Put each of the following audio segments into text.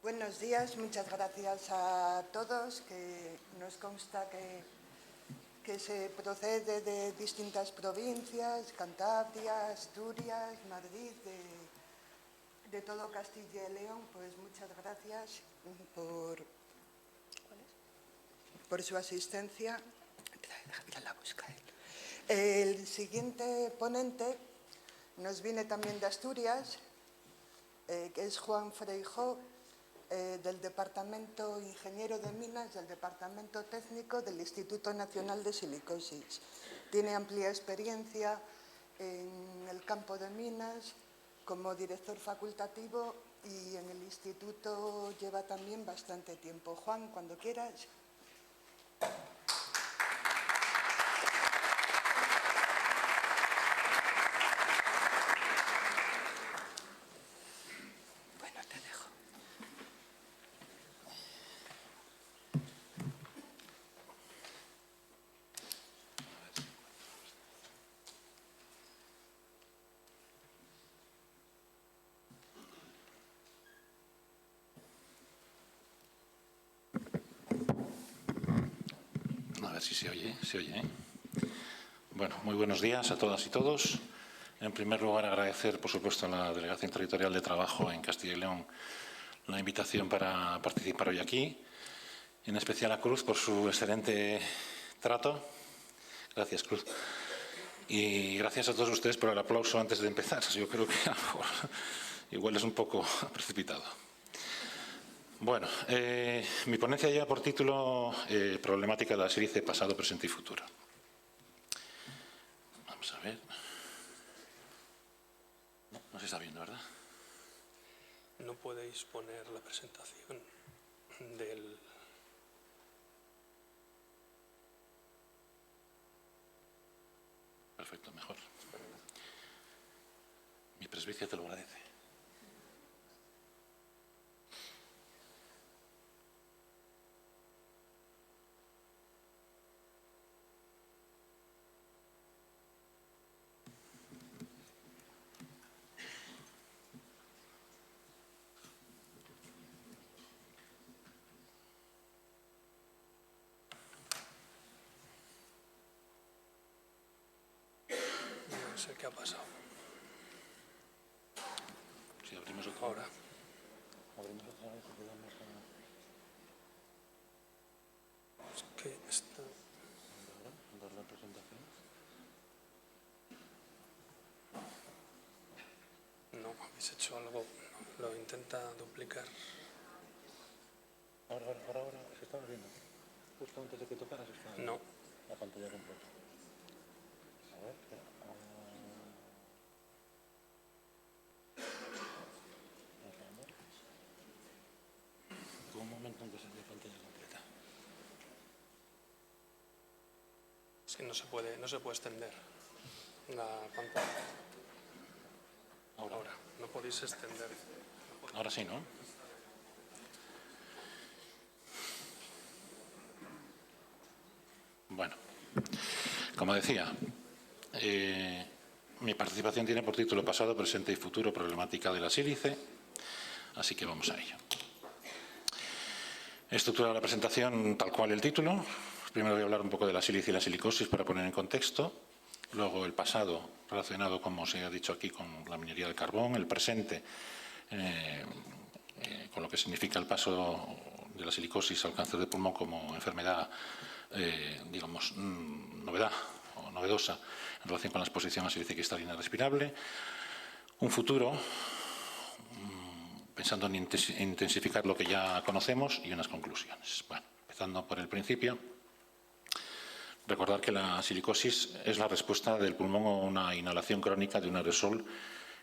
Buenos días, muchas gracias a todos, que nos consta que se procede de distintas provincias, Cantabria, Asturias, Madrid, de todo Castilla y León. Pues muchas gracias por su asistencia. El siguiente ponente nos viene también de Asturias, que es Juan Feijó, del Departamento Ingeniero de Minas, del Departamento Técnico del Instituto Nacional de Silicosis. Tiene amplia experiencia en el campo de minas como director facultativo y en el instituto lleva también bastante tiempo. Juan, cuando quieras. Bueno, te dejo. A ver si se oye, ¿eh? Bueno, muy buenos días a todas y todos. En primer lugar, agradecer, por supuesto, a la Delegación Territorial de Trabajo en Castilla y León la invitación para participar hoy aquí. En especial a Cruz por su excelente trato. Gracias, Cruz. Y gracias a todos ustedes por el aplauso antes de empezar. Yo creo que igual es un poco precipitado. Bueno, mi ponencia lleva por título Problemática de la sílice pasado, presente y futuro. Vamos a ver. No se está viendo, ¿verdad? No podéis poner la presentación del... Perfecto, mejor. Mi presbicia te lo agradece. No sé qué ha pasado. Si abrimos otra Ahora. Abrimos otra vez y podemos... Es que está... dar la presentación. No, habéis hecho algo. Lo intenta duplicar. Ahora, se estaba viendo. Justo antes de que tocaras estaba viendo. No. La pantalla completa. A ver, espera. Hubo un momento en que se dio pantalla completa. Es que no se puede extender la pantalla. Ahora. No podéis extender. Ahora sí, ¿no? Bueno, como decía, mi participación tiene por título Pasado, presente y futuro, problemática de la sílice, así que vamos a ello. He estructurado la presentación tal cual el título. Primero voy a hablar un poco de la sílice y la silicosis para poner en contexto. Luego el pasado relacionado, como se ha dicho aquí, con la minería del carbón. El presente con lo que significa el paso de la silicosis al cáncer de pulmón como enfermedad, digamos, novedad o novedosa en relación con la exposición a sílice cristalina respirable. Un futuro, pensando en intensificar lo que ya conocemos, y unas conclusiones. Bueno, empezando por el principio, recordar que la silicosis es la respuesta del pulmón a una inhalación crónica de un aerosol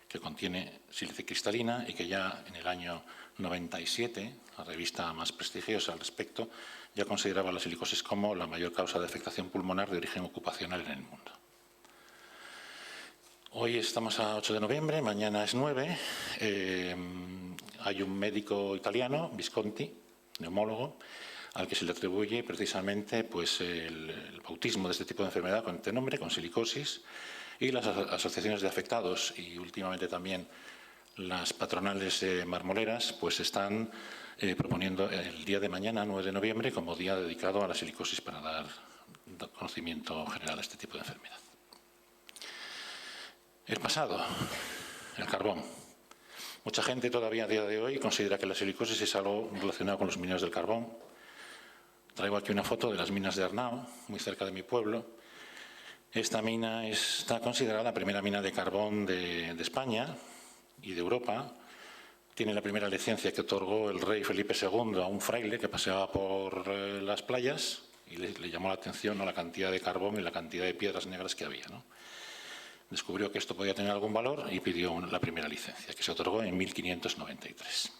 que contiene sílice cristalina y que ya en el año 97, la revista más prestigiosa al respecto, ya consideraba la silicosis como la mayor causa de afectación pulmonar de origen ocupacional en el mundo. Hoy estamos a 8 de noviembre, mañana es 9. Hay un médico italiano, Visconti, neumólogo, al que se le atribuye precisamente pues, el bautismo de este tipo de enfermedad con este nombre, con silicosis, y las asociaciones de afectados y últimamente también las patronales marmoleras pues están proponiendo el día de mañana, 9 de noviembre, como día dedicado a la silicosis para dar conocimiento general a este tipo de enfermedad. El pasado, el carbón. Mucha gente todavía a día de hoy considera que la silicosis es algo relacionado con los mineros del carbón. Traigo aquí una foto de las minas de Arnao, muy cerca de mi pueblo. Esta mina está considerada la primera mina de carbón de España y de Europa. Tiene la primera licencia que otorgó el rey Felipe II a un fraile que paseaba por las playas y le llamó la atención, ¿no?, la cantidad de carbón y la cantidad de piedras negras que había, ¿no? Descubrió que esto podía tener algún valor y pidió la primera licencia, que se otorgó en 1593.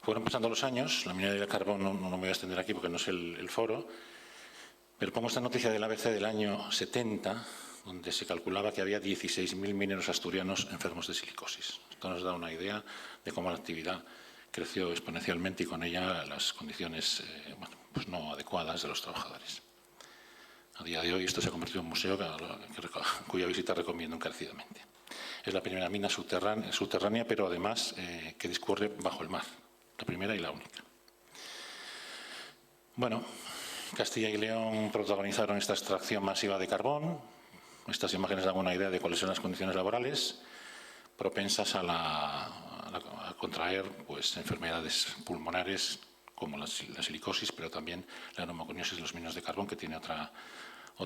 Fueron pasando los años, la minería del carbón no me voy a extender aquí porque no es el foro, pero pongo esta noticia del ABC del año 70, donde se calculaba que había 16.000 mineros asturianos enfermos de silicosis. Esto nos da una idea de cómo la actividad creció exponencialmente y con ella las condiciones pues no adecuadas de los trabajadores. A día de hoy esto se ha convertido en un museo cuya visita recomiendo encarecidamente. Es la primera mina subterránea, pero además que discurre bajo el mar. La primera y la única. Bueno, Castilla y León protagonizaron esta extracción masiva de carbón. Estas imágenes dan una idea de cuáles son las condiciones laborales propensas a contraer pues, enfermedades pulmonares como la silicosis, pero también la neumoconiosis de los mineros de carbón, que tiene otra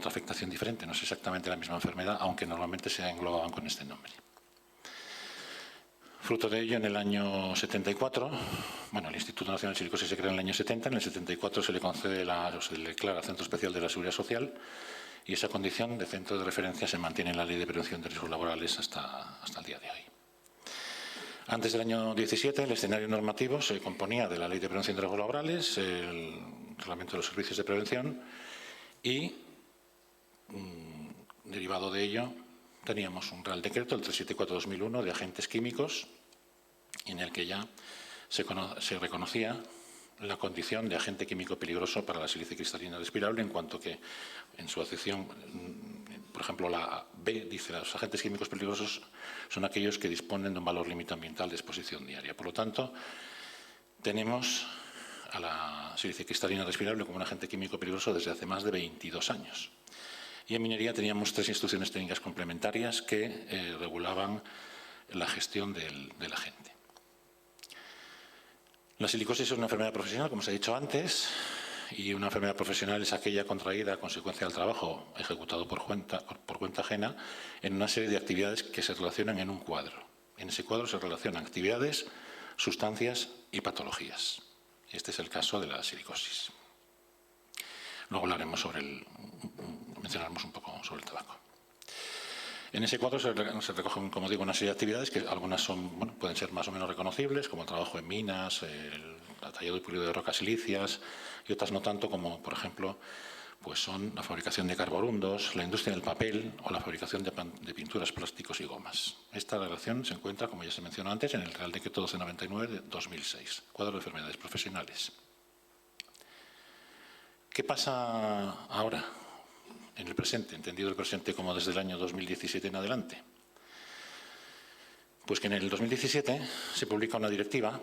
afectación diferente. No es exactamente la misma enfermedad, aunque normalmente se englobaban con este nombre. Fruto de ello, en el año 74, bueno, el Instituto Nacional de Silicosis se crea en el año 70, en el 74 se le concede se le declara Centro Especial de la Seguridad Social y esa condición de centro de referencia se mantiene en la Ley de Prevención de Riesgos Laborales hasta el día de hoy. Antes del año 17, el escenario normativo se componía de la Ley de Prevención de Riesgos Laborales, el Reglamento de los Servicios de Prevención y, derivado de ello, teníamos un Real Decreto, el 374/2001, de agentes químicos, en el que ya se reconocía la condición de agente químico peligroso para la sílice cristalina respirable, en cuanto que en su acepción, por ejemplo, la B dice los agentes químicos peligrosos son aquellos que disponen de un valor límite ambiental de exposición diaria. Por lo tanto, tenemos a la sílice cristalina respirable como un agente químico peligroso desde hace más de 22 años. Y en minería teníamos 3 instrucciones técnicas complementarias que regulaban la gestión del agente. La silicosis es una enfermedad profesional, como se ha dicho antes, y una enfermedad profesional es aquella contraída a consecuencia del trabajo ejecutado por cuenta ajena en una serie de actividades que se relacionan en un cuadro. En ese cuadro se relacionan actividades, sustancias y patologías. Este es el caso de la silicosis. Luego hablaremos mencionaremos un poco sobre el tabaco. En ese cuadro se recogen, como digo, una serie de actividades que algunas pueden ser más o menos reconocibles, como el trabajo en minas, el tallado y pulido de rocas silíceas, y otras no tanto, como por ejemplo pues son la fabricación de carborundos, la industria del papel o la fabricación de pinturas, plásticos y gomas. Esta relación se encuentra, como ya se mencionó antes, en el Real Decreto 1299 de 2006, cuadro de enfermedades profesionales. ¿Qué pasa ahora? En el presente, entendido el presente como desde el año 2017 en adelante. Pues que en el 2017 se publica una directiva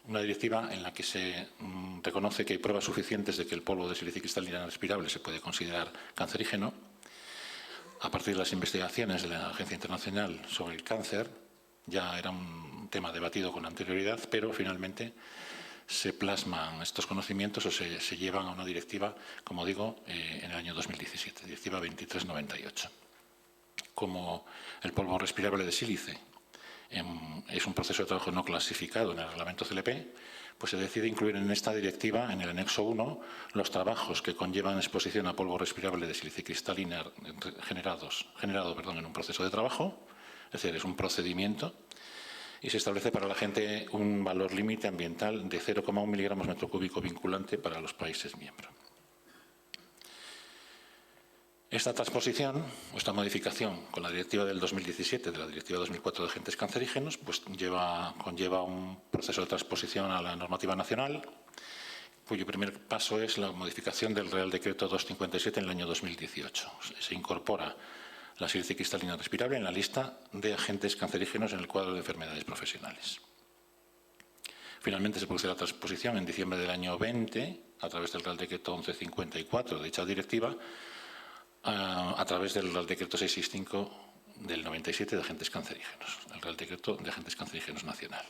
en la que se reconoce que hay pruebas suficientes de que el polvo de sílice cristalina respirable se puede considerar cancerígeno. A partir de las investigaciones de la Agencia Internacional sobre el Cáncer, ya era un tema debatido con anterioridad, pero finalmente se plasman estos conocimientos o se llevan a una directiva, como digo, en el año 2017, directiva 2398. Como el polvo respirable de sílice es un proceso de trabajo no clasificado en el reglamento CLP, pues se decide incluir en esta directiva, en el anexo 1, los trabajos que conllevan exposición a polvo respirable de sílice cristalina generado en un proceso de trabajo, es decir, es un procedimiento, y se establece para la gente un valor límite ambiental de 0,1 miligramos metro cúbico vinculante para los países miembros. Esta transposición, o esta modificación con la directiva del 2017, de la directiva 2004 de agentes cancerígenos, pues conlleva un proceso de transposición a la normativa nacional, cuyo primer paso es la modificación del Real Decreto 257 en el año 2018. Se incorpora la silicia cristalina respirable en la lista de agentes cancerígenos en el cuadro de enfermedades profesionales. Finalmente se produce la transposición en diciembre del año 20, a través del Real Decreto 1154 de dicha directiva, a través del Real Decreto 665 del 97 de agentes cancerígenos, el Real Decreto de Agentes Cancerígenos Nacional.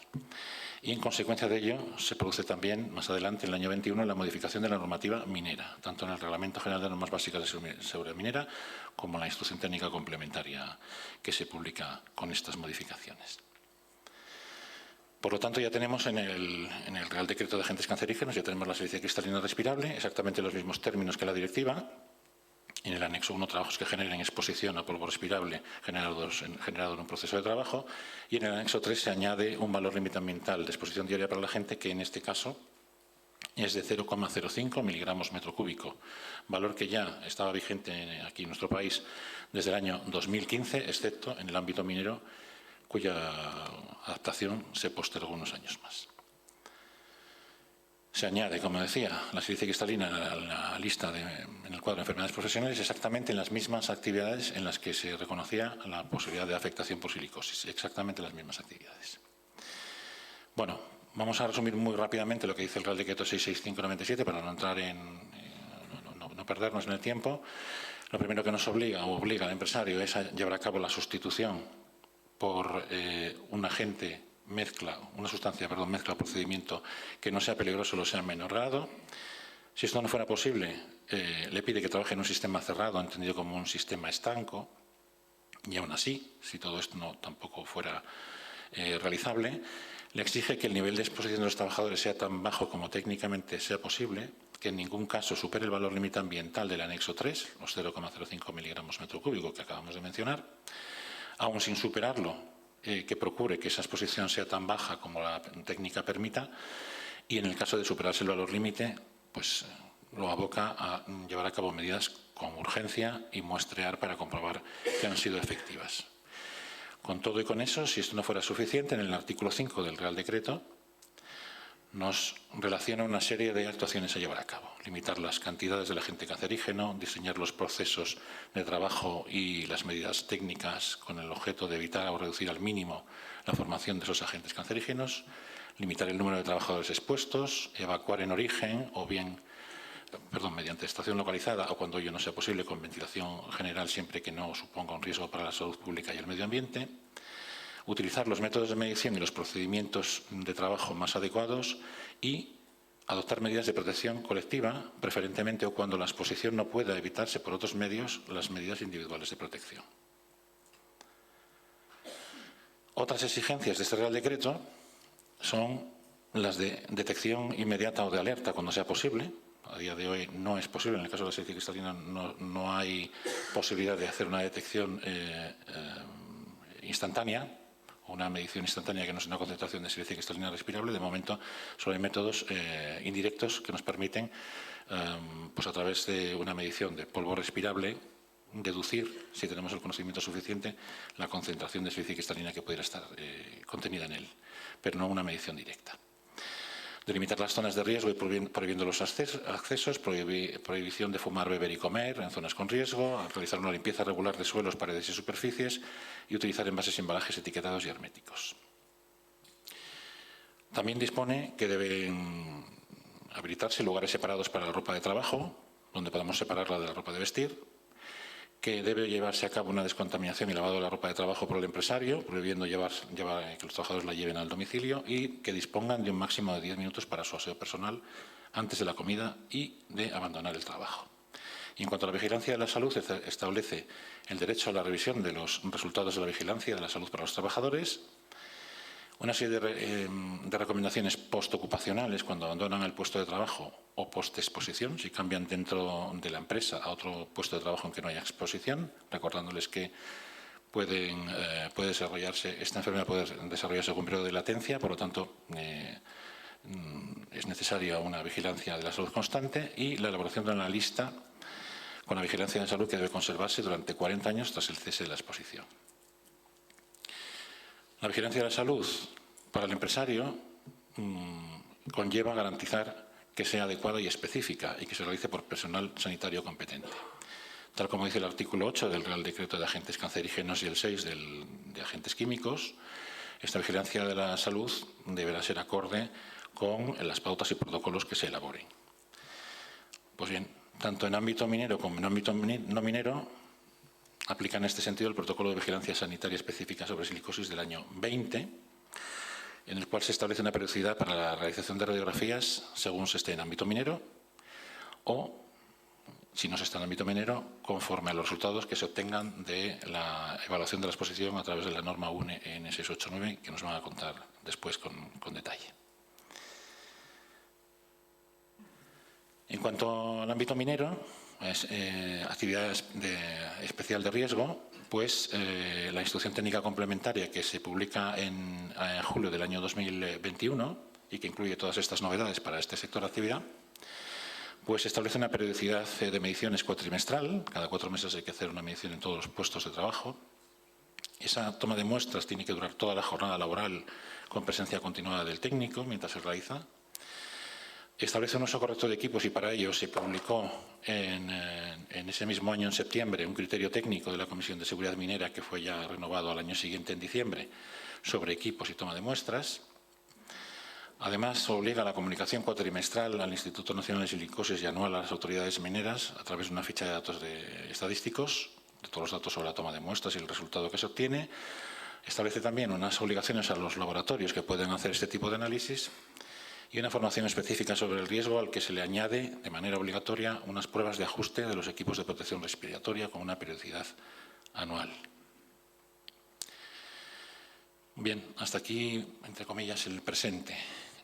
Y en consecuencia de ello se produce también, más adelante, en el año 21, la modificación de la normativa minera, tanto en el Reglamento General de Normas Básicas de Seguridad Minera como en la Instrucción Técnica Complementaria que se publica con estas modificaciones. Por lo tanto, ya tenemos en el Real Decreto de Agentes Cancerígenos, ya tenemos la silicia cristalina respirable, exactamente los mismos términos que la directiva. En el anexo 1, trabajos que generen exposición a polvo respirable generado en un proceso de trabajo. Y en el anexo 3 se añade un valor límite ambiental de exposición diaria para la gente, que en este caso es de 0,05 miligramos metro cúbico, valor que ya estaba vigente aquí en nuestro país desde el año 2015, excepto en el ámbito minero, cuya adaptación se postergó unos años más. Se añade, como decía, la silicia cristalina a la lista en el cuadro de enfermedades profesionales exactamente en las mismas actividades en las que se reconocía la posibilidad de afectación por silicosis, exactamente las mismas actividades. Bueno, vamos a resumir muy rápidamente lo que dice el Real Decreto 665/97 para no entrar no perdernos en el tiempo. Lo primero que nos obliga al empresario es a llevar a cabo la sustitución por una sustancia mezcla o procedimiento que no sea peligroso o sea en menor grado. Si esto no fuera posible, le pide que trabaje en un sistema cerrado, entendido como un sistema estanco, y aún así, si todo esto tampoco fuera realizable, le exige que el nivel de exposición de los trabajadores sea tan bajo como técnicamente sea posible, que en ningún caso supere el valor límite ambiental del anexo 3, los 0,05 miligramos metro cúbico que acabamos de mencionar. Aún sin superarlo, que procure que esa exposición sea tan baja como la técnica permita, y en el caso de superarse el valor límite, pues lo aboca a llevar a cabo medidas con urgencia y muestrear para comprobar que han sido efectivas. Con todo y con eso, si esto no fuera suficiente, en el artículo 5 del Real Decreto nos relaciona una serie de actuaciones a llevar a cabo. Limitar las cantidades del agente cancerígeno, diseñar los procesos de trabajo y las medidas técnicas con el objeto de evitar o reducir al mínimo la formación de esos agentes cancerígenos, limitar el número de trabajadores expuestos, evacuar en origen o bien, mediante estación localizada o cuando ello no sea posible con ventilación general siempre que no suponga un riesgo para la salud pública y el medio ambiente. Utilizar los métodos de medición y los procedimientos de trabajo más adecuados y adoptar medidas de protección colectiva, preferentemente o cuando la exposición no pueda evitarse por otros medios, las medidas individuales de protección. Otras exigencias de este Real Decreto son las de detección inmediata o de alerta cuando sea posible. A día de hoy no es posible, en el caso de la silicia cristalina no hay posibilidad de hacer una detección instantánea, una medición instantánea que no es una concentración de silicia cristalina respirable. De momento solo hay métodos indirectos que nos permiten, pues a través de una medición de polvo respirable, deducir, si tenemos el conocimiento suficiente, la concentración de silicia cristalina que pudiera estar contenida en él, pero no una medición directa. Delimitar las zonas de riesgo y prohibiendo los accesos, prohibición de fumar, beber y comer en zonas con riesgo, realizar una limpieza regular de suelos, paredes y superficies y utilizar envases y embalajes etiquetados y herméticos. También dispone que deben habilitarse lugares separados para la ropa de trabajo, donde podamos separarla de la ropa de vestir, que debe llevarse a cabo una descontaminación y lavado de la ropa de trabajo por el empresario, prohibiendo que los trabajadores la lleven al domicilio, y que dispongan de un máximo de 10 minutos para su aseo personal antes de la comida y de abandonar el trabajo. Y en cuanto a la vigilancia de la salud, establece el derecho a la revisión de los resultados de la vigilancia de la salud para los trabajadores, una serie de recomendaciones postocupacionales cuando abandonan el puesto de trabajo o postexposición, si cambian dentro de la empresa a otro puesto de trabajo en que no haya exposición, recordándoles que esta enfermedad puede desarrollarse con un periodo de latencia, por lo tanto es necesaria una vigilancia de la salud constante y la elaboración de una lista con la vigilancia de salud que debe conservarse durante 40 años tras el cese de la exposición. La vigilancia de la salud para el empresario conlleva garantizar que sea adecuada y específica y que se realice por personal sanitario competente. Tal como dice el artículo 8 del Real Decreto de Agentes Cancerígenos y el 6 de Agentes Químicos, esta vigilancia de la salud deberá ser acorde con las pautas y protocolos que se elaboren. Pues bien, tanto en ámbito minero como en ámbito no minero aplica en este sentido el protocolo de vigilancia sanitaria específica sobre silicosis del año 20, en el cual se establece una periodicidad para la realización de radiografías según se esté en ámbito minero o, si no se está en ámbito minero, conforme a los resultados que se obtengan de la evaluación de la exposición a través de la norma UNE EN 689, que nos van a contar después con detalle. En cuanto al ámbito minero, actividades especial de riesgo, pues la instrucción técnica complementaria que se publica en julio del año 2021 y que incluye todas estas novedades para este sector de actividad, pues establece una periodicidad de mediciones cuatrimestral. Cada 4 meses hay que hacer una medición en todos los puestos de trabajo. Esa toma de muestras tiene que durar toda la jornada laboral con presencia continuada del técnico mientras se realiza. Establece un uso correcto de equipos y para ello se publicó en ese mismo año, en septiembre, un criterio técnico de la Comisión de Seguridad Minera que fue ya renovado al año siguiente, en diciembre, sobre equipos y toma de muestras. Además, obliga a la comunicación cuatrimestral al Instituto Nacional de Silicosis y anual a las autoridades mineras a través de una ficha de datos estadísticos, de todos los datos sobre la toma de muestras y el resultado que se obtiene. Establece también unas obligaciones a los laboratorios que pueden hacer este tipo de análisis y una formación específica sobre el riesgo al que se le añade de manera obligatoria unas pruebas de ajuste de los equipos de protección respiratoria con una periodicidad anual. Bien, hasta aquí, entre comillas, el presente.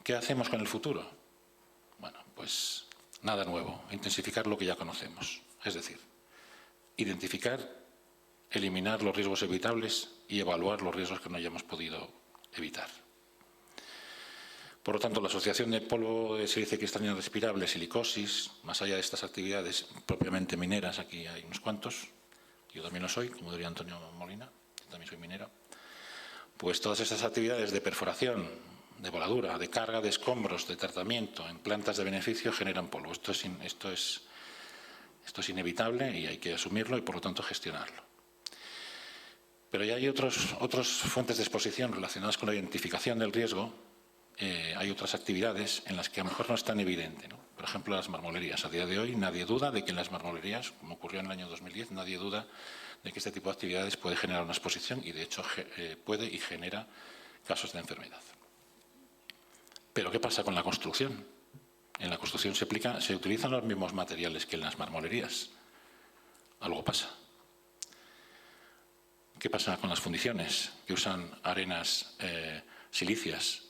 ¿Qué hacemos con el futuro? Bueno, pues nada nuevo, intensificar lo que ya conocemos. Es decir, identificar, eliminar los riesgos evitables y evaluar los riesgos que no hayamos podido evitar. Por lo tanto, la asociación de polvo de sílice cristalino respirable, silicosis, más allá de estas actividades propiamente mineras, aquí hay unos cuantos, yo también lo soy, como diría Antonio Molina, yo también soy minero, pues todas estas actividades de perforación, de voladura, de carga de escombros, de tratamiento en plantas de beneficio generan polvo. Esto es inevitable y hay que asumirlo y, por lo tanto, gestionarlo. Pero ya hay otras fuentes de exposición relacionadas con la identificación del riesgo. Hay otras actividades en las que a lo mejor no es tan evidente, ¿no? Por ejemplo, las marmolerías. A día de hoy nadie duda de que en las marmolerías, como ocurrió en el año 2010, nadie duda de que este tipo de actividades puede generar una exposición y, de hecho, puede y genera casos de enfermedad. Pero ¿qué pasa con la construcción? En la construcción se utilizan los mismos materiales que en las marmolerías. Algo pasa. ¿Qué pasa con las fundiciones que usan arenas silíceas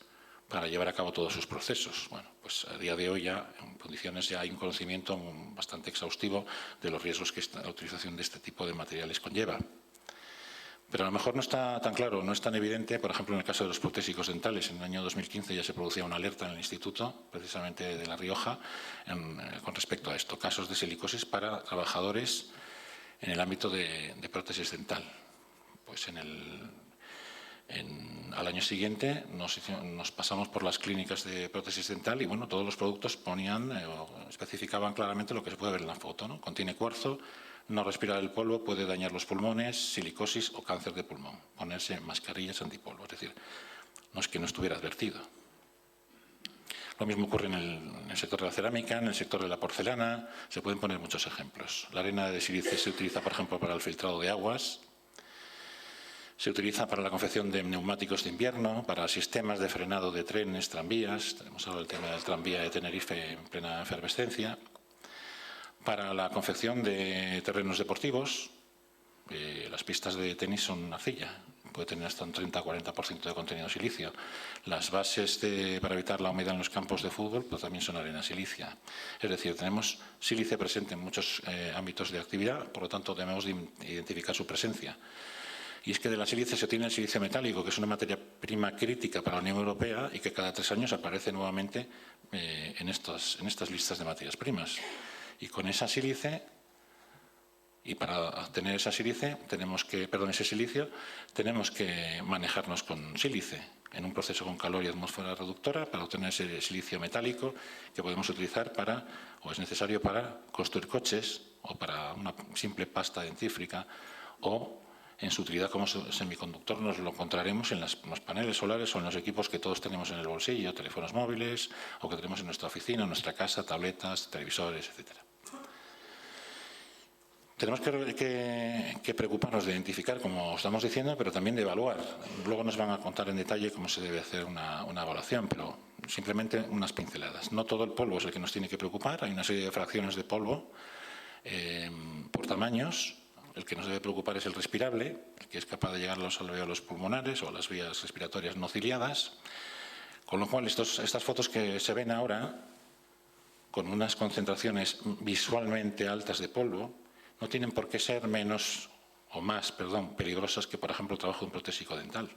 para llevar a cabo todos sus procesos? Bueno, pues a día de hoy ya en fundiciones ya hay un conocimiento bastante exhaustivo de los riesgos que la utilización de este tipo de materiales conlleva. Pero a lo mejor no está tan claro, no es tan evidente, por ejemplo, en el caso de los protésicos dentales. En el año 2015 ya se producía una alerta en el Instituto, precisamente de La Rioja, con respecto a esto, casos de silicosis para trabajadores en el ámbito de prótesis dental. Pues al año siguiente nos pasamos por las clínicas de prótesis dental y, bueno, todos los productos especificaban claramente lo que se puede ver en la foto, ¿no? Contiene cuarzo, no respirar el polvo puede dañar los pulmones, silicosis o cáncer de pulmón. Ponerse mascarillas antipolvo, es decir, no es que no estuviera advertido. Lo mismo ocurre en el sector de la cerámica, en el sector de la porcelana, se pueden poner muchos ejemplos. La arena de sílice se utiliza, por ejemplo, para el filtrado de aguas, se utiliza para la confección de neumáticos de invierno, para sistemas de frenado de trenes, tranvías, tenemos ahora el tema del tranvía de Tenerife en plena efervescencia, para la confección de terrenos deportivos. Las pistas de tenis son arcilla, puede tener hasta un 30-40% de contenido silicio. Las bases para evitar la humedad en los campos de fútbol pues también son arena silicia. Es decir, tenemos sílice presente en muchos ámbitos de actividad, por lo tanto debemos de identificar su presencia. Y es que de la sílice se obtiene el silicio metálico, que es una materia prima crítica para la Unión Europea y que cada 3 años aparece nuevamente en estas listas de materias primas. Y con esa sílice, y para obtener ese silicio, tenemos que manejarnos con sílice en un proceso con calor y atmósfera reductora para obtener ese silicio metálico que podemos utilizar o es necesario para construir coches o para una simple pasta dentífrica, o en su utilidad como semiconductor nos lo encontraremos en los paneles solares o en los equipos que todos tenemos en el bolsillo, teléfonos móviles, o que tenemos en nuestra oficina, en nuestra casa, tabletas, televisores, etcétera. Tenemos que preocuparnos de identificar, como estamos diciendo, pero también de evaluar. Luego nos van a contar en detalle cómo se debe hacer una evaluación, pero simplemente unas pinceladas. No todo el polvo es el que nos tiene que preocupar. Hay una serie de fracciones de polvo por tamaños. El que nos debe preocupar es el respirable, el que es capaz de llegar a los alveolos pulmonares o a las vías respiratorias no ciliadas. Con lo cual, estas fotos que se ven ahora, con unas concentraciones visualmente altas de polvo, no tienen por qué ser menos o más, peligrosas que, por ejemplo, el trabajo de un protésico dental.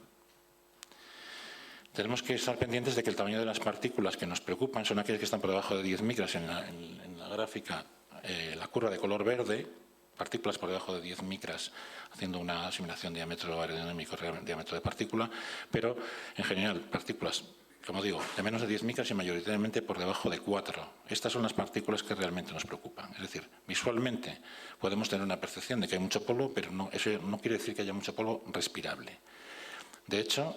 Tenemos que estar pendientes de que el tamaño de las partículas que nos preocupan son aquellas que están por debajo de 10 micras en la gráfica, la curva de color verde, partículas por debajo de 10 micras, haciendo una asimilación diámetro aerodinámico, diámetro de partícula, pero en general partículas, como digo, de menos de 10 micras y mayoritariamente por debajo de 4. Estas son las partículas que realmente nos preocupan. Es decir, visualmente podemos tener una percepción de que hay mucho polvo, pero eso no quiere decir que haya mucho polvo respirable. De hecho,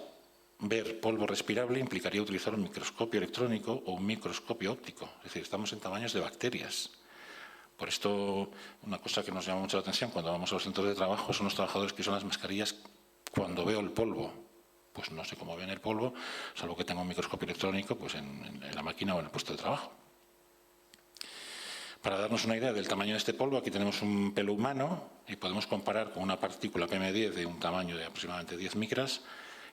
ver polvo respirable implicaría utilizar un microscopio electrónico o un microscopio óptico. Es decir, estamos en tamaños de bacterias. Por esto, una cosa que nos llama mucho la atención cuando vamos a los centros de trabajo son los trabajadores que usan las mascarillas cuando veo el polvo. Pues no sé cómo ven el polvo, salvo que tenga un microscopio electrónico pues en la máquina o en el puesto de trabajo. Para darnos una idea del tamaño de este polvo, aquí tenemos un pelo humano y podemos comparar con una partícula PM10 de un tamaño de aproximadamente 10 micras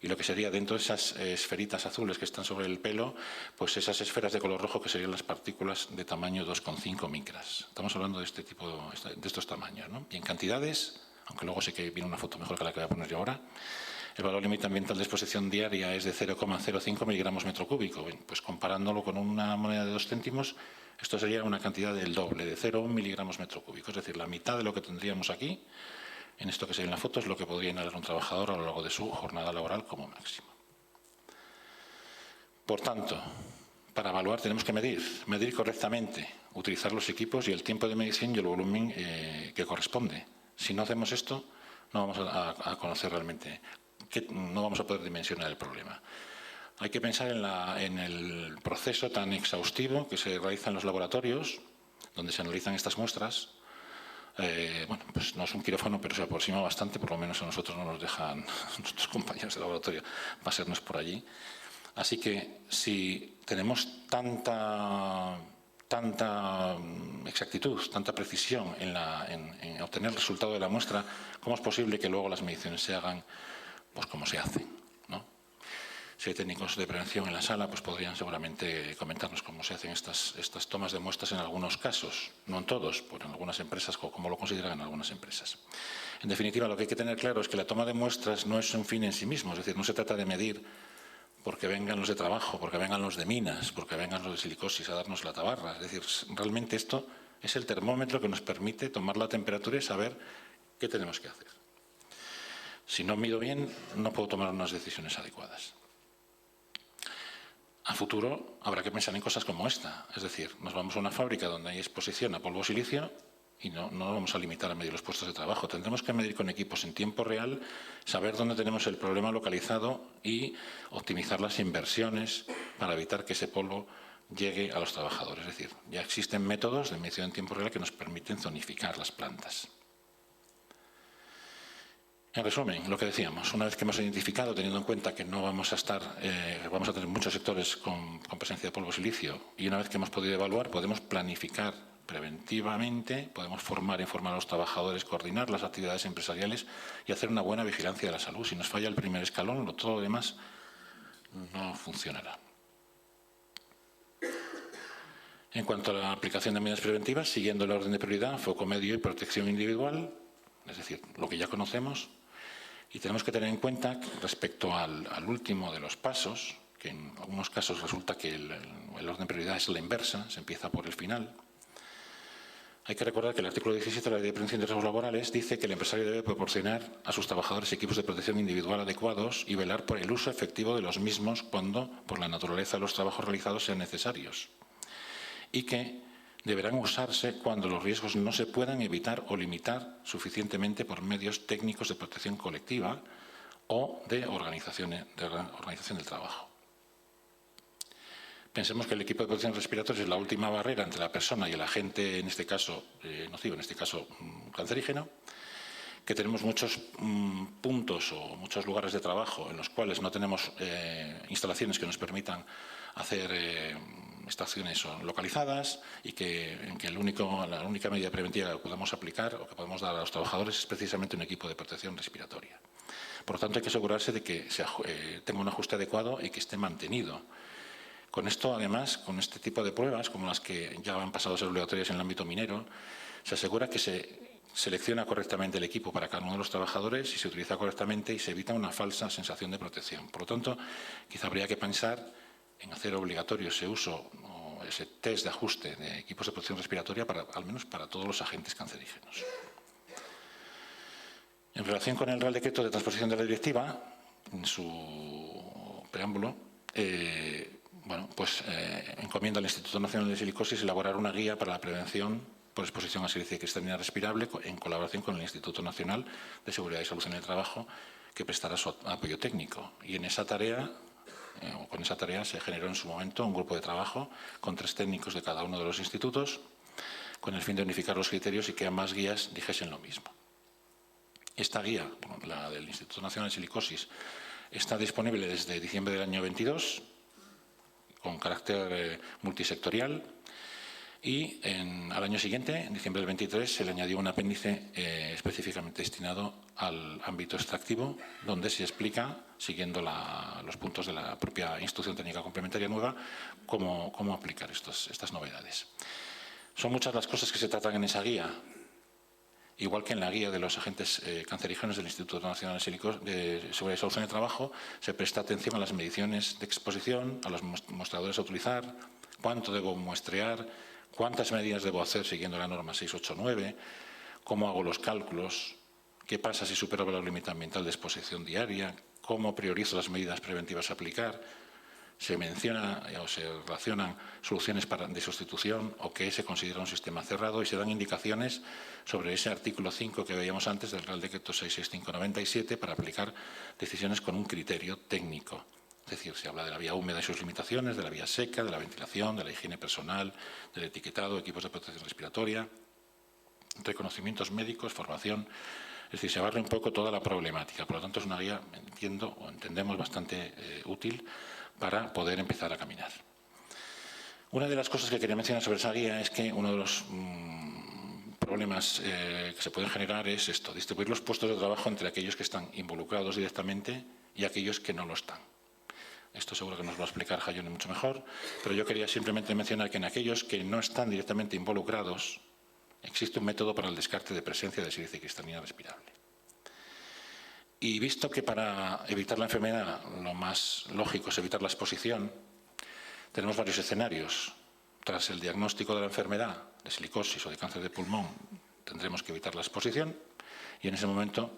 y lo que sería dentro de esas esferitas azules que están sobre el pelo, pues esas esferas de color rojo que serían las partículas de tamaño 2,5 micras. Estamos hablando de este tipo, de estos tamaños, ¿no? Y en cantidades, aunque luego sé que viene una foto mejor que la que voy a poner yo ahora, el valor límite ambiental de exposición diaria es de 0,05 miligramos metro cúbico. Bien, pues comparándolo con una moneda de 2 céntimos, esto sería una cantidad del doble, de 0,1 miligramos metro cúbico. Es decir, la mitad de lo que tendríamos aquí, en esto que se ve en la foto, es lo que podría inhalar un trabajador a lo largo de su jornada laboral como máximo. Por tanto, para evaluar tenemos que medir correctamente, utilizar los equipos y el tiempo de medición y el volumen que corresponde. Si no hacemos esto, no vamos a conocer realmente, no vamos a poder dimensionar el problema. Hay que pensar en el proceso tan exhaustivo que se realiza en los laboratorios, donde se analizan estas muestras. Bueno, pues no es un quirófano, pero se aproxima bastante, por lo menos a nosotros no nos dejan nuestros compañeros de laboratorio pasearnos por allí. Así que si tenemos tanta exactitud, tanta precisión en obtener el resultado de la muestra, ¿cómo es posible que luego las mediciones se hagan pues como se hacen, ¿no? Si hay técnicos de prevención en la sala, pues podrían seguramente comentarnos cómo se hacen estas tomas de muestras en algunos casos, no en todos, por en algunas empresas, o como lo consideran en algunas empresas. En definitiva, lo que hay que tener claro es que la toma de muestras no es un fin en sí mismo, es decir, no se trata de medir porque vengan los de trabajo, porque vengan los de minas, porque vengan los de silicosis a darnos la tabarra. Es decir, realmente esto es el termómetro que nos permite tomar la temperatura y saber qué tenemos que hacer. Si no mido bien, no puedo tomar unas decisiones adecuadas. A futuro habrá que pensar en cosas como esta. Es decir, nos vamos a una fábrica donde hay exposición a polvo silicio y no nos vamos a limitar a medir los puestos de trabajo. Tendremos que medir con equipos en tiempo real, saber dónde tenemos el problema localizado y optimizar las inversiones para evitar que ese polvo llegue a los trabajadores. Es decir, ya existen métodos de medición en tiempo real que nos permiten zonificar las plantas. En resumen, lo que decíamos, una vez que hemos identificado, teniendo en cuenta que no vamos a vamos a tener muchos sectores con presencia de polvo silicio, y una vez que hemos podido evaluar, podemos planificar preventivamente, podemos formar e informar a los trabajadores, coordinar las actividades empresariales y hacer una buena vigilancia de la salud. Si nos falla el primer escalón, todo lo demás no funcionará. En cuanto a la aplicación de medidas preventivas, siguiendo el orden de prioridad, foco medio y protección individual, es decir, lo que ya conocemos. Y tenemos que tener en cuenta respecto al último de los pasos, que en algunos casos resulta que el orden de prioridad es la inversa, se empieza por el final. Hay que recordar que el artículo 17 de la Ley de Prevención de Riesgos Laborales dice que el empresario debe proporcionar a sus trabajadores equipos de protección individual adecuados y velar por el uso efectivo de los mismos cuando, por la naturaleza de los trabajos realizados, sean necesarios. Y que deberán usarse cuando los riesgos no se puedan evitar o limitar suficientemente por medios técnicos de protección colectiva o de organización del trabajo. Pensemos que el equipo de protección respiratoria es la última barrera entre la persona y el agente, en este caso nocivo, en este caso cancerígeno, que tenemos muchos puntos o muchos lugares de trabajo en los cuales no tenemos instalaciones que nos permitan hacer estaciones localizadas y en que la única medida preventiva que podemos aplicar o que podemos dar a los trabajadores es precisamente un equipo de protección respiratoria. Por lo tanto, hay que asegurarse de que tenga un ajuste adecuado y que esté mantenido. Con esto, además, con este tipo de pruebas, como las que ya han pasado a ser obligatorias en el ámbito minero, se asegura que se selecciona correctamente el equipo para cada uno de los trabajadores y se utiliza correctamente y se evita una falsa sensación de protección. Por lo tanto, quizá habría que pensar en hacer obligatorio ese uso o ese test de ajuste de equipos de protección respiratoria, al menos para todos los agentes cancerígenos. En relación con el Real Decreto de transposición de la directiva, en su preámbulo, encomienda al Instituto Nacional de Silicosis elaborar una guía para la prevención por exposición a silicio cristalina respirable en colaboración con el Instituto Nacional de Seguridad y Salud en el Trabajo, que prestará su apoyo técnico. Y con esa tarea se generó en su momento un grupo de trabajo con 3 técnicos de cada uno de los institutos, con el fin de unificar los criterios y que ambas guías dijesen lo mismo. Esta guía, la del Instituto Nacional de Silicosis, está disponible desde diciembre del año 22, con carácter multisectorial, y al año siguiente, en diciembre del 23, se le añadió un apéndice específicamente destinado al ámbito extractivo, donde se explica, siguiendo los puntos de la propia Instrucción Técnica Complementaria nueva, cómo aplicar estas novedades. Son muchas las cosas que se tratan en esa guía. Igual que en la guía de los agentes cancerígenos del Instituto Nacional de Seguridad y Salud en el Trabajo, se presta atención a las mediciones de exposición, a los mostradores a utilizar, cuánto debo muestrear, cuántas medidas debo hacer siguiendo la norma 689, cómo hago los cálculos, qué pasa si supero el valor límite ambiental de exposición diaria, cómo priorizo las medidas preventivas a aplicar. Se menciona o se relacionan soluciones de sustitución o que se considera un sistema cerrado y se dan indicaciones sobre ese artículo 5 que veíamos antes del Real Decreto 665/97 para aplicar decisiones con un criterio técnico. Es decir, se habla de la vía húmeda y sus limitaciones, de la vía seca, de la ventilación, de la higiene personal, del etiquetado, equipos de protección respiratoria, reconocimientos médicos, formación. Es decir, se abarca un poco toda la problemática. Por lo tanto, es una guía, entendemos, bastante útil para poder empezar a caminar. Una de las cosas que quería mencionar sobre esa guía es que uno de los problemas que se pueden generar es esto, distribuir los puestos de trabajo entre aquellos que están involucrados directamente y aquellos que no lo están. Esto seguro que nos lo va a explicar Jayone mucho mejor, pero yo quería simplemente mencionar que en aquellos que no están directamente involucrados existe un método para el descarte de presencia de silicio cristalina respirable. Y visto que para evitar la enfermedad lo más lógico es evitar la exposición, tenemos varios escenarios. Tras el diagnóstico de la enfermedad, de silicosis o de cáncer de pulmón, tendremos que evitar la exposición y en ese momento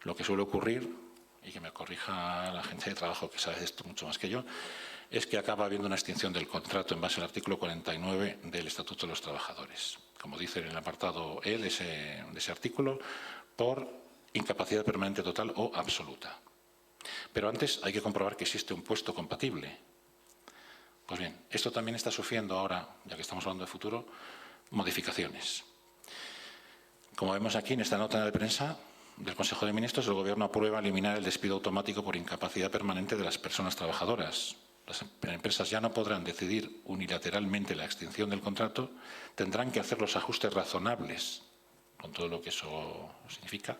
lo que suele ocurrir, y que me corrija la agencia de trabajo que sabe esto mucho más que yo, es que acaba habiendo una extinción del contrato en base al artículo 49 del Estatuto de los Trabajadores. Como dice en el apartado E de ese artículo, por incapacidad permanente total o absoluta. Pero antes hay que comprobar que existe un puesto compatible. Pues bien, esto también está sufriendo ahora, ya que estamos hablando de futuro, modificaciones. Como vemos aquí en esta nota de prensa del Consejo de Ministros, el Gobierno aprueba eliminar el despido automático por incapacidad permanente de las personas trabajadoras. Las empresas ya no podrán decidir unilateralmente la extinción del contrato, tendrán que hacer los ajustes razonables, con todo lo que eso significa,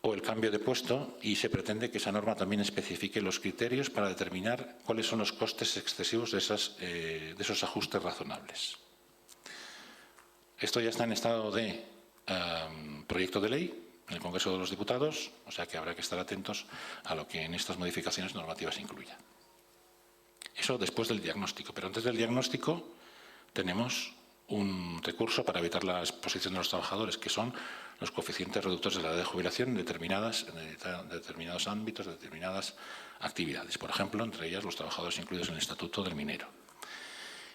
o el cambio de puesto, y se pretende que esa norma también especifique los criterios para determinar cuáles son los costes excesivos de esos ajustes razonables. Esto ya está en estado de proyecto de ley en el Congreso de los Diputados, o sea que habrá que estar atentos a lo que en estas modificaciones normativas se incluya. Eso después del diagnóstico, pero antes del diagnóstico tenemos un recurso para evitar la exposición de los trabajadores, que son los coeficientes reductores de la edad de jubilación en determinados ámbitos, de determinadas actividades. Por ejemplo, entre ellas los trabajadores incluidos en el Estatuto del Minero.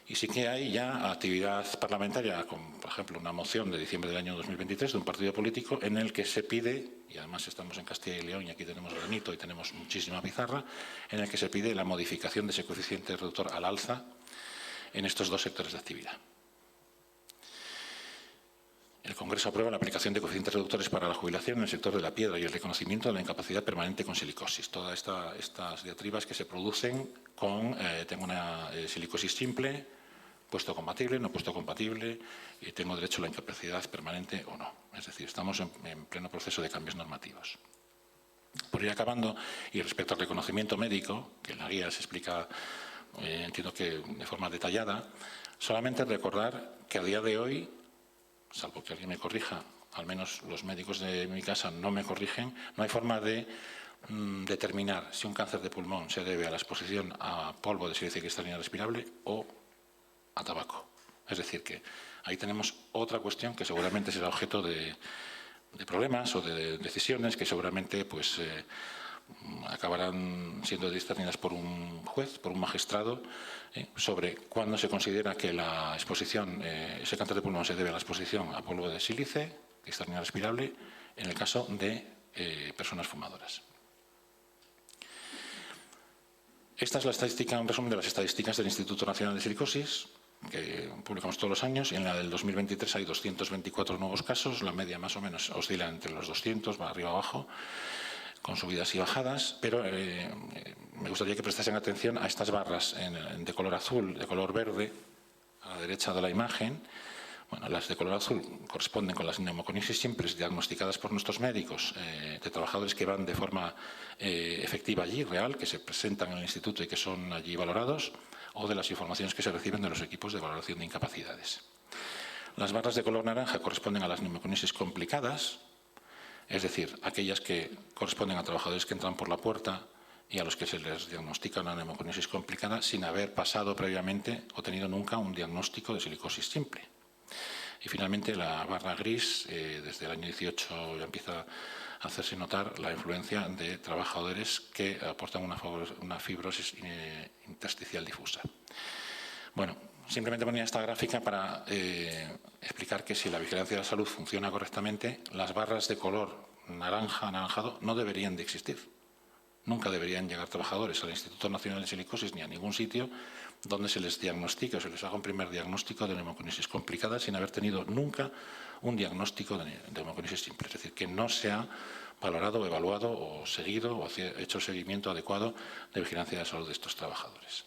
Y sí que hay ya actividad parlamentaria, con, por ejemplo, una moción de diciembre del año 2023 de un partido político en el que se pide, y además estamos en Castilla y León y aquí tenemos granito y tenemos muchísima pizarra, en el que se pide la modificación de ese coeficiente reductor al alza en estos dos sectores de actividad. El Congreso aprueba la aplicación de coeficientes reductores para la jubilación en el sector de la piedra y el reconocimiento de la incapacidad permanente con silicosis. Todas estas diatribas que se producen con tengo una silicosis simple, puesto compatible, no puesto compatible, y tengo derecho a la incapacidad permanente o no. Es decir, estamos en pleno proceso de cambios normativos. Por ir acabando, y respecto al reconocimiento médico, que en la guía se explica, entiendo que de forma detallada, solamente recordar que a día de hoy, salvo que alguien me corrija, al menos los médicos de mi casa no me corrigen, no hay forma de determinar si un cáncer de pulmón se debe a la exposición a polvo de sílice cristalina respirable o a tabaco. Es decir, que ahí tenemos otra cuestión que seguramente será objeto de problemas o de decisiones que seguramente pues, acabarán siendo discernidas por un juez, por un magistrado, sobre cuándo se considera que la exposición, ese cáncer de pulmón se debe a la exposición a polvo de sílice, cristalina respirable, en el caso de personas fumadoras. Esta es la estadística, un resumen de las estadísticas del Instituto Nacional de Silicosis, que publicamos todos los años, y en la del 2023 hay 224 nuevos casos, la media más o menos oscila entre los 200, va arriba abajo, con subidas y bajadas, pero me gustaría que prestasen atención a estas barras de color azul, de color verde, a la derecha de la imagen. Bueno, las de color azul corresponden con las neumoconisis simples diagnosticadas por nuestros médicos, de trabajadores que van de forma efectiva allí, real, que se presentan en el instituto y que son allí valorados, o de las informaciones que se reciben de los equipos de valoración de incapacidades. Las barras de color naranja corresponden a las neumoconisis complicadas, es decir, aquellas que corresponden a trabajadores que entran por la puerta y a los que se les diagnostica una neumoconisis complicada sin haber pasado previamente o tenido nunca un diagnóstico de silicosis simple. Y finalmente la barra gris, desde el año 18 ya empieza a hacerse notar la influencia de trabajadores que aportan una fibrosis intersticial difusa. Bueno, simplemente ponía esta gráfica para explicar que si la vigilancia de la salud funciona correctamente, las barras de color naranja, anaranjado, no deberían de existir. Nunca deberían llegar trabajadores al Instituto Nacional de Silicosis ni a ningún sitio donde se les diagnostique o se les haga un primer diagnóstico de neumoconisis complicada sin haber tenido nunca un diagnóstico de neumoconisis simple. Es decir, que no se ha valorado, evaluado o seguido o hecho seguimiento adecuado de vigilancia de la salud de estos trabajadores.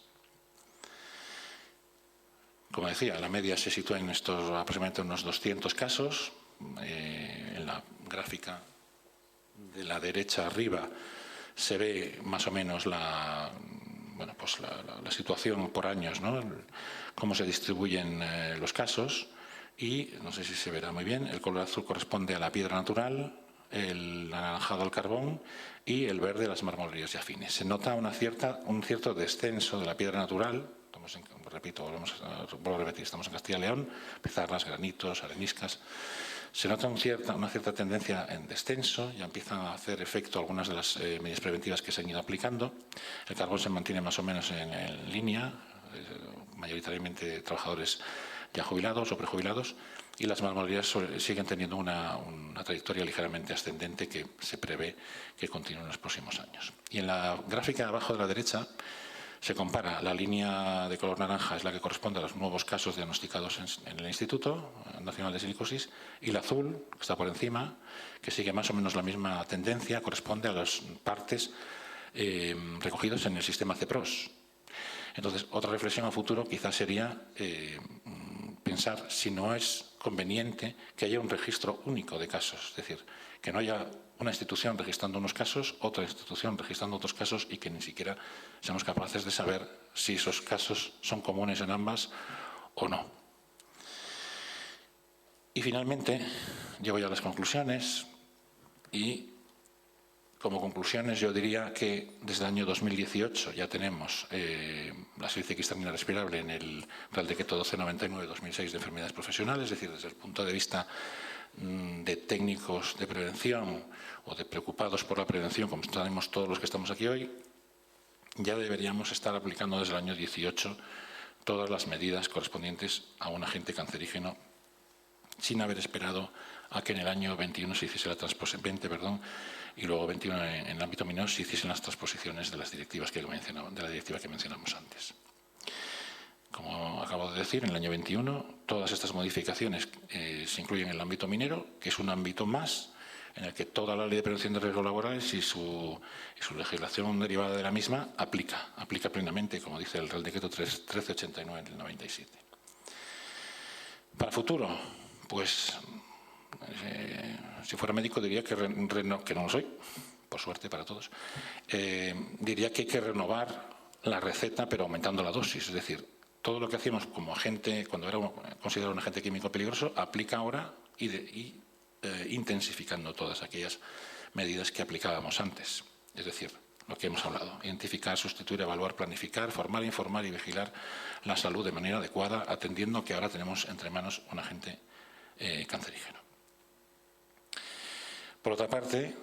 Como decía, la media se sitúa en estos aproximadamente unos 200 casos. En la gráfica de la derecha arriba se ve más o menos la situación por años, ¿no? Cómo se distribuyen los casos, y no sé si se verá muy bien, el color azul corresponde a la piedra natural, el anaranjado al carbón y el verde a las marmolerías y afines. Se nota un cierto descenso de la piedra natural. Vuelvo a repetir, estamos en Castilla y León, pizarras, granitos, areniscas. Se nota una cierta tendencia en descenso, ya empiezan a hacer efecto algunas de las medidas preventivas que se han ido aplicando. El carbón se mantiene más o menos en línea, mayoritariamente trabajadores ya jubilados o prejubilados, y las marmolerías siguen teniendo una trayectoria ligeramente ascendente que se prevé que continúe en los próximos años. Y en la gráfica de abajo de la derecha se compara, la línea de color naranja es la que corresponde a los nuevos casos diagnosticados en el Instituto Nacional de Silicosis, y la azul, que está por encima, que sigue más o menos la misma tendencia, corresponde a las partes recogidos en el sistema CEPROS. Entonces, otra reflexión a futuro quizás sería pensar si no es conveniente que haya un registro único de casos, es decir, que no haya una institución registrando unos casos, otra institución registrando otros casos, y que ni siquiera seamos capaces de saber si esos casos son comunes en ambas o no. Y finalmente, llego ya a las conclusiones, y como conclusiones yo diría que desde el año 2018 ya tenemos la sílice cristalina respirable en el Real Decreto 1299/2006 de enfermedades profesionales, es decir, desde el punto de vista de técnicos de prevención o de preocupados por la prevención, como estamos todos los que estamos aquí hoy, ya deberíamos estar aplicando desde el año 18 todas las medidas correspondientes a un agente cancerígeno sin haber esperado a que en el año 21 se hiciese la transposición, 20, perdón, y luego 21 en el ámbito minero se hiciesen las transposiciones de las directivas que mencionamos, de la directiva que mencionamos antes. Como acabo de decir, en el año 21 todas estas modificaciones se incluyen en el ámbito minero, que es un ámbito más en el que toda la Ley de Prevención de Riesgos Laborales y su legislación derivada de la misma aplica plenamente, como dice el Real Decreto 1389 del 97. Para futuro, pues si fuera médico diría que no lo soy, por suerte para todos, diría que hay que renovar la receta pero aumentando la dosis, es decir, todo lo que hacíamos como agente, cuando era considerado un agente químico peligroso, aplica ahora y intensificando todas aquellas medidas que aplicábamos antes. Es decir, lo que hemos hablado, identificar, sustituir, evaluar, planificar, formar, informar y vigilar la salud de manera adecuada, atendiendo que ahora tenemos entre manos un agente cancerígeno. Por otra parte,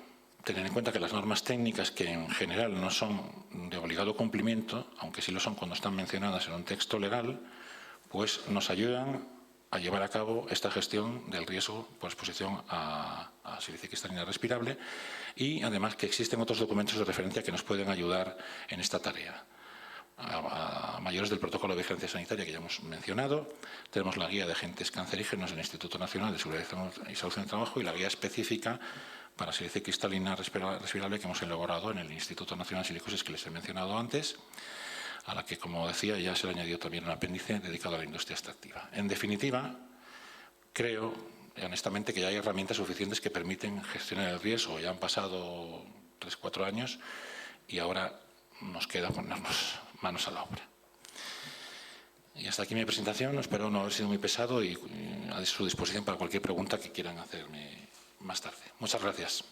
tener en cuenta que las normas técnicas, que en general no son de obligado cumplimiento, aunque sí lo son cuando están mencionadas en un texto legal, pues nos ayudan a llevar a cabo esta gestión del riesgo por exposición a silicio cristalina respirable y además que existen otros documentos de referencia que nos pueden ayudar en esta tarea. A mayores del protocolo de vigilancia sanitaria que ya hemos mencionado, tenemos la guía de agentes cancerígenos del Instituto Nacional de Seguridad y Salud en el Trabajo y la guía específica para silicio cristalina respirable que hemos elaborado en el Instituto Nacional de Silicosis que les he mencionado antes, a la que, como decía, ya se le añadió también un apéndice dedicado a la industria extractiva. En definitiva, creo, honestamente, que ya hay herramientas suficientes que permiten gestionar el riesgo. Ya han pasado 3-4 años y ahora nos queda ponernos manos a la obra. Y hasta aquí mi presentación. Espero no haber sido muy pesado y a su disposición para cualquier pregunta que quieran hacerme más tarde. Muchas gracias.